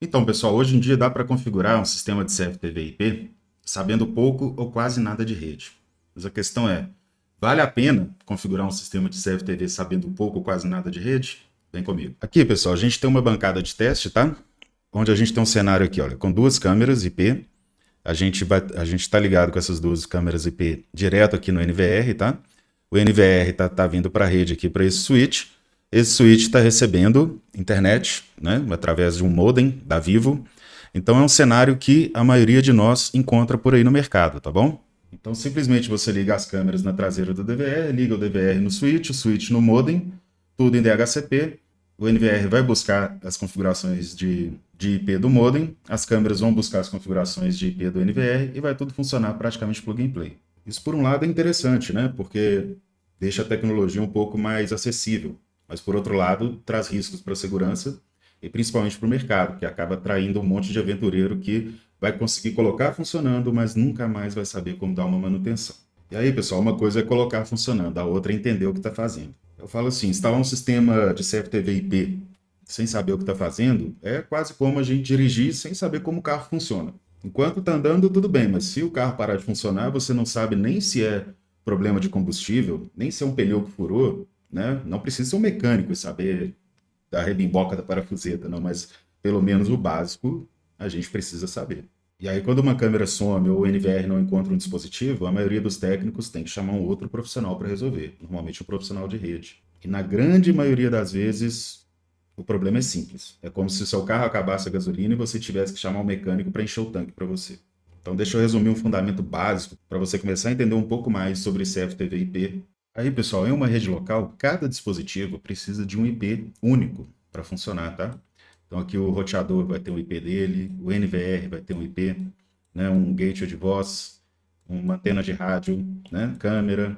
Então, pessoal, hoje em dia dá para configurar um sistema de CFTV/IP sabendo pouco ou quase nada de rede. Mas a questão é, vale a pena configurar um sistema de CFTV sabendo pouco ou quase nada de rede? Vem comigo. Aqui, pessoal, a gente tem uma bancada de teste, tá? Onde a gente tem um cenário aqui, olha, com duas câmeras IP. A gente está ligado com essas duas câmeras IP direto aqui no NVR, tá? O NVR tá vindo para a rede aqui para esse switch. Esse switch está recebendo internet, né, através de um modem da Vivo. Então é um cenário que a maioria de nós encontra por aí no mercado, tá bom? Então simplesmente você liga as câmeras na traseira do DVR, liga o DVR no switch, o switch no modem, tudo em DHCP. O NVR vai buscar as configurações de IP do modem, as câmeras vão buscar as configurações de IP do NVR e vai tudo funcionar praticamente plug and play. Isso, por um lado, é interessante, né? Porque deixa a tecnologia um pouco mais acessível, mas, por outro lado, traz riscos para a segurança e principalmente para o mercado, que acaba atraindo um monte de aventureiro que vai conseguir colocar funcionando, mas nunca mais vai saber como dar uma manutenção. E aí, pessoal, uma coisa é colocar funcionando, a outra é entender o que está fazendo. Eu falo assim, instalar um sistema de CFTV/IP sem saber o que está fazendo é quase como a gente dirigir sem saber como o carro funciona. Enquanto está andando, tudo bem, mas se o carro parar de funcionar, você não sabe nem se é problema de combustível, nem se é um pneu que furou, né? Não precisa ser um mecânico e saber da rebimboca da parafuseta, não, mas pelo menos o básico a gente precisa saber. E aí, quando uma câmera some ou o NVR não encontra um dispositivo, a maioria dos técnicos tem que chamar um outro profissional para resolver, normalmente um profissional de rede. E na grande maioria das vezes, o problema é simples. É como se o seu carro acabasse a gasolina e você tivesse que chamar um mecânico para encher o tanque para você. Então, deixa eu resumir um fundamento básico para você começar a entender um pouco mais sobre CFTV/IP. Aí, pessoal, em uma rede local, cada dispositivo precisa de um IP único para funcionar, tá? Então, aqui o roteador vai ter um IP dele, o NVR vai ter um IP, né? Um gateway de voz, uma antena de rádio, né? Câmera,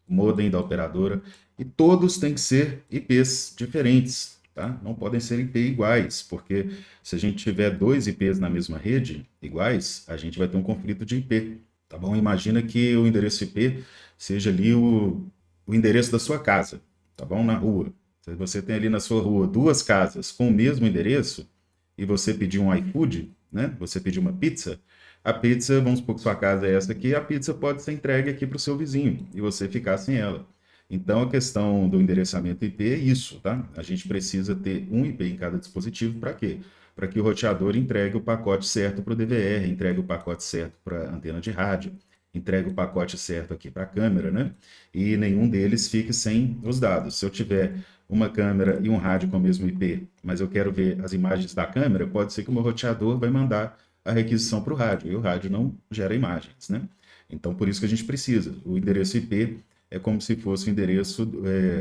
modem da operadora, e todos têm que ser IPs diferentes, tá? Não podem ser IP iguais, porque se a gente tiver dois IPs na mesma rede iguais, a gente vai ter um conflito de IP, tá bom? Imagina que o endereço IP seja ali o endereço da sua casa, tá bom? Na rua. Se você tem ali na sua rua duas casas com o mesmo endereço e você pedir um iFood, né? Você pedir uma pizza, a pizza, vamos supor que sua casa é essa aqui, a pizza pode ser entregue aqui para o seu vizinho e você ficar sem ela. Então, a questão do endereçamento IP é isso, tá? A gente precisa ter um IP em cada dispositivo para quê? Para que o roteador entregue o pacote certo para o DVR, entregue o pacote certo para a antena de rádio, entregue o pacote certo aqui para a câmera, né? E nenhum deles fique sem os dados. Se eu tiver uma câmera e um rádio com o mesmo IP, mas eu quero ver as imagens da câmera, pode ser que o meu roteador vai mandar a requisição para o rádio, e o rádio não gera imagens, né? Então, por isso que a gente precisa. O endereço IP é como se fosse o endereço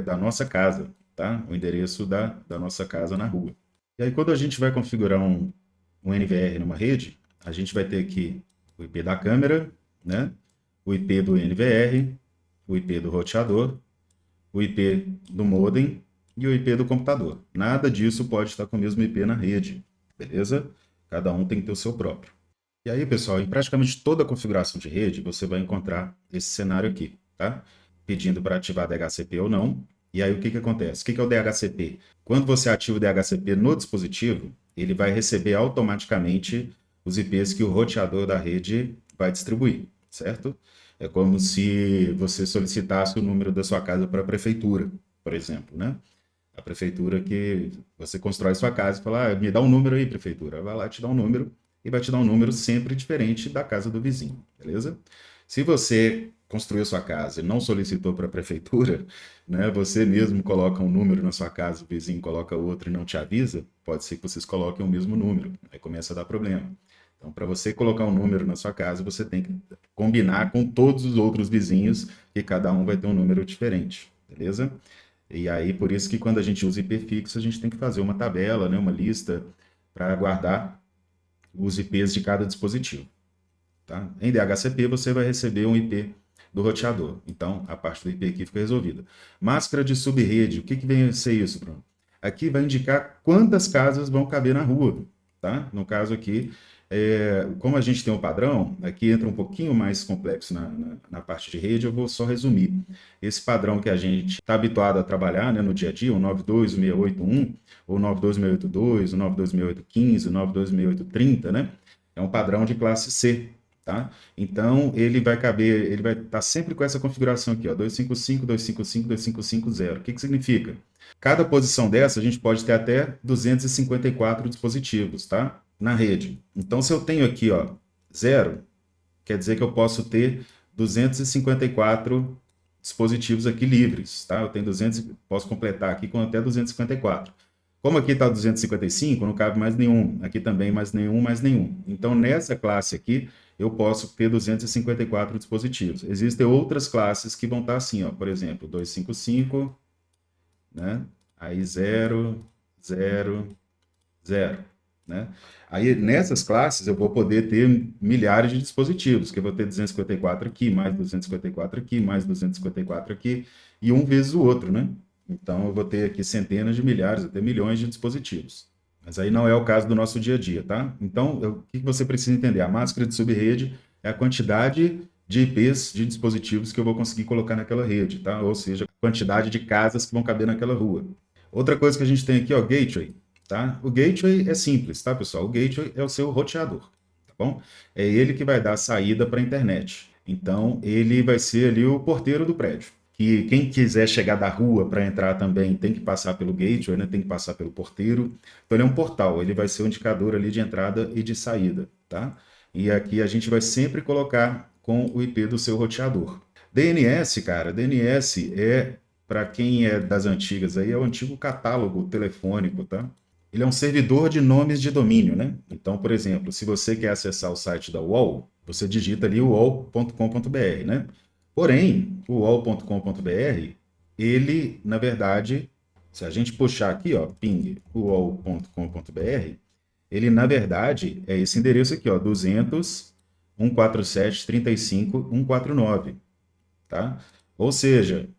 da nossa casa, tá? O endereço da nossa casa na rua. E aí, quando a gente vai configurar um NVR numa rede, a gente vai ter aqui o IP da câmera, né? O IP do NVR, o IP do roteador, o IP do modem e o IP do computador. Nada disso pode estar com o mesmo IP na rede, beleza? Cada um tem que ter o seu próprio. E aí, pessoal, em praticamente toda a configuração de rede, você vai encontrar esse cenário aqui, tá? Pedindo para ativar DHCP ou não. E aí, o que acontece? O que é o DHCP? Quando você ativa o DHCP no dispositivo, ele vai receber automaticamente os IPs que o roteador da rede vai distribuir, certo? É como se você solicitasse o número da sua casa para a prefeitura, por exemplo, né? A prefeitura que você constrói sua casa e fala, me dá um número aí, prefeitura. Vai lá te dar um número e vai te dar um número sempre diferente da casa do vizinho, beleza? Se você construiu sua casa e não solicitou para a prefeitura, né, você mesmo coloca um número na sua casa, o vizinho coloca outro e não te avisa, pode ser que vocês coloquem o mesmo número, aí começa a dar problema. Então, para você colocar um número na sua casa, você tem que combinar com todos os outros vizinhos, que cada um vai ter um número diferente, beleza? E aí, por isso que quando a gente usa IP fixo, a gente tem que fazer uma tabela, né, uma lista para guardar os IPs de cada dispositivo. Tá? Em DHCP, você vai receber um IP do roteador. Então, a parte do IP aqui fica resolvida. Máscara de subrede, o que vem a ser isso, Bruno? Aqui vai indicar quantas casas vão caber na rua. tá? No caso aqui, como a gente tem um padrão, aqui entra um pouquinho mais complexo na parte de rede, eu vou só resumir. Esse padrão que a gente está habituado a trabalhar, né, no dia a dia, o 92681, ou 92682, o 92615, o 92680, né? É um padrão de classe C, tá? Então, ele vai estar sempre com essa configuração aqui, ó, 255, 255, 2550. O que significa? Cada posição dessa, a gente pode ter até 254 dispositivos, tá? Na rede. Então, se eu tenho aqui, ó, 0, quer dizer que eu posso ter 254 dispositivos aqui livres, tá? Eu tenho 200, posso completar aqui com até 254. Como aqui está 255, não cabe mais nenhum. Aqui também mais nenhum, mais nenhum. Então, nessa classe aqui, eu posso ter 254 dispositivos. Existem outras classes que vão estar assim, ó, por exemplo, 255, né? Aí 0, 0, 0, né? Aí nessas classes eu vou poder ter milhares de dispositivos, que eu vou ter 254 aqui, mais 254 aqui, mais 254 aqui, e um vezes o outro, né? Então eu vou ter aqui centenas de milhares, até milhões de dispositivos. Mas aí não é o caso do nosso dia a dia, tá? Então, o que você precisa entender? A máscara de subrede é a quantidade de IPs, de dispositivos que eu vou conseguir colocar naquela rede, tá? Ou seja, a quantidade de casas que vão caber naquela rua. Outra coisa que a gente tem aqui, ó, gateway, tá? O gateway é simples, tá, pessoal? O gateway é o seu roteador, tá bom? É ele que vai dar a saída para a internet. Então, ele vai ser ali o porteiro do prédio. Que quem quiser chegar da rua para entrar também tem que passar pelo gateway, né? Tem que passar pelo porteiro. Então, ele é um portal, ele vai ser o indicador ali de entrada e de saída, tá? E aqui a gente vai sempre colocar com o IP do seu roteador. DNS, cara, DNS para quem é das antigas aí, é o antigo catálogo telefônico, tá? Ele é um servidor de nomes de domínio, né? Então, por exemplo, se você quer acessar o site da UOL, você digita ali uol.com.br, né? Porém, o uol.com.br, ele, na verdade, se a gente puxar aqui, ó, ping uol.com.br, ele, na verdade, é esse endereço aqui, ó, 200 147 35 149, tá? Ou seja,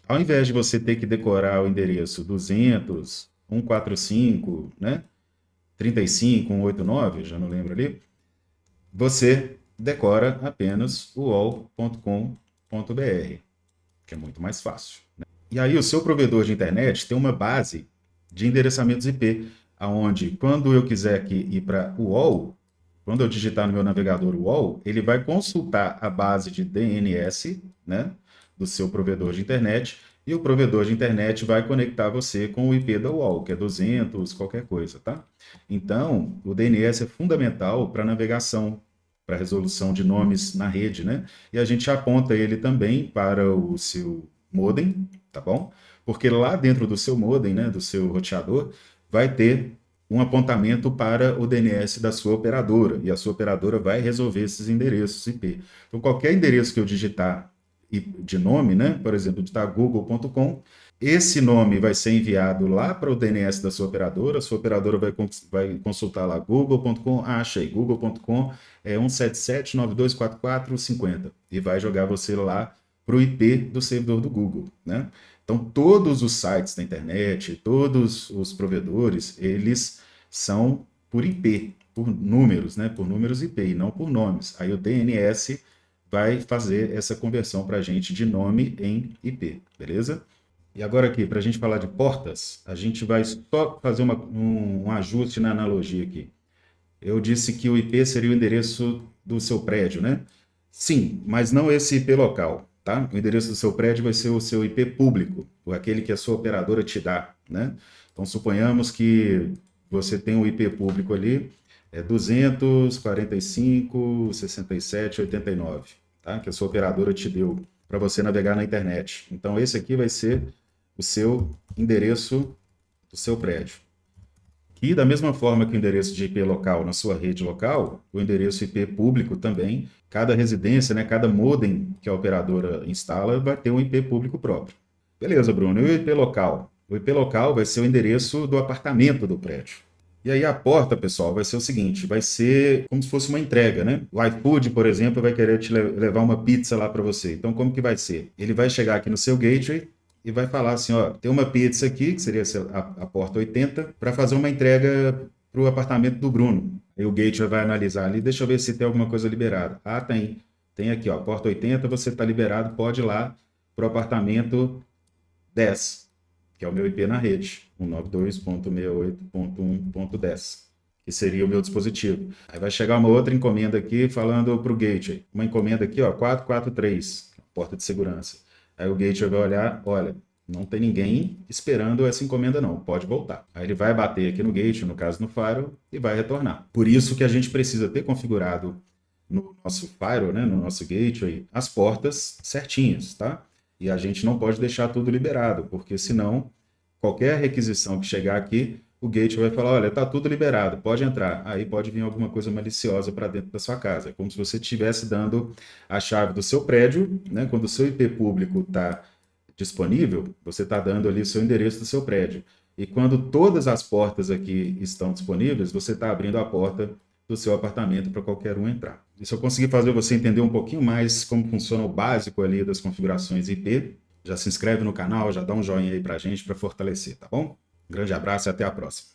ao invés de você ter que decorar o endereço 200 145, né? 35 189, já não lembro ali, você decora apenas o uol.com.br, que é muito mais fácil, né? E aí o seu provedor de internet tem uma base de endereçamentos IP, aonde quando eu quiser aqui ir para o UOL, quando eu digitar no meu navegador UOL, ele vai consultar a base de DNS, né, do seu provedor de internet, e o provedor de internet vai conectar você com o IP da UOL, que é 200, qualquer coisa, tá? Então, o DNS é fundamental para navegação, para resolução de nomes na rede, né? E a gente aponta ele também para o seu modem, tá bom? Porque lá dentro do seu modem, né, do seu roteador, vai ter um apontamento para o DNS da sua operadora, e a sua operadora vai resolver esses endereços IP. Então, qualquer endereço que eu digitar de nome, né, por exemplo, digitar google.com, esse nome vai ser enviado lá para o DNS da sua operadora vai consultar lá google.com, achei, google.com é 177924450, e vai jogar você lá para o IP do servidor do Google, né? Então, todos os sites da internet, todos os provedores, eles são por IP, por números, né? Por números IP e não por nomes. Aí o DNS vai fazer essa conversão para a gente de nome em IP, beleza? E agora aqui, para a gente falar de portas, a gente vai só fazer um ajuste na analogia aqui. Eu disse que o IP seria o endereço do seu prédio, né? Sim, mas não esse IP local, tá? O endereço do seu prédio vai ser o seu IP público, ou aquele que a sua operadora te dá, né? Então, suponhamos que você tem um IP público ali, é 245.67.89, tá? Que a sua operadora te deu para você navegar na internet. Então, esse aqui vai ser o seu endereço do seu prédio. E da mesma forma que o endereço de IP local na sua rede local, o endereço IP público também, cada residência, né, cada modem que a operadora instala vai ter um IP público próprio. Beleza, Bruno, e o IP local? O IP local vai ser o endereço do apartamento do prédio. E aí a porta, pessoal, vai ser o seguinte, vai ser como se fosse uma entrega, né? O iFood, por exemplo, vai querer te levar uma pizza lá para você. Então, como que vai ser? Ele vai chegar aqui no seu gateway e vai falar assim, ó, tem uma pizza aqui, que seria a porta 80, para fazer uma entrega para o apartamento do Bruno. Aí o gateway vai analisar ali, deixa eu ver se tem alguma coisa liberada. Ah, tem. Tem aqui, ó, porta 80, você está liberado, pode ir lá para o apartamento 10, que é o meu IP na rede, 192.68.1.10, que seria o meu dispositivo. Aí vai chegar uma outra encomenda aqui falando para o gateway, uma encomenda aqui, ó, 443, porta de segurança. Aí o gateway vai olhar, olha, não tem ninguém esperando essa encomenda não, pode voltar. Aí ele vai bater aqui no gateway, no caso no firewall, e vai retornar. Por isso que a gente precisa ter configurado no nosso firewall, né, no nosso gateway, as portas certinhas, tá? E a gente não pode deixar tudo liberado, porque senão qualquer requisição que chegar aqui, o gateway vai falar, olha, tá tudo liberado, pode entrar. Aí pode vir alguma coisa maliciosa para dentro da sua casa. É como se você estivesse dando a chave do seu prédio, né? Quando o seu IP público está disponível, você está dando ali o seu endereço do seu prédio. E quando todas as portas aqui estão disponíveis, você está abrindo a porta do seu apartamento para qualquer um entrar. E se eu conseguir fazer você entender um pouquinho mais como funciona o básico ali das configurações IP, já se inscreve no canal, já dá um joinha aí para a gente para fortalecer, tá bom? Um grande abraço e até a próxima.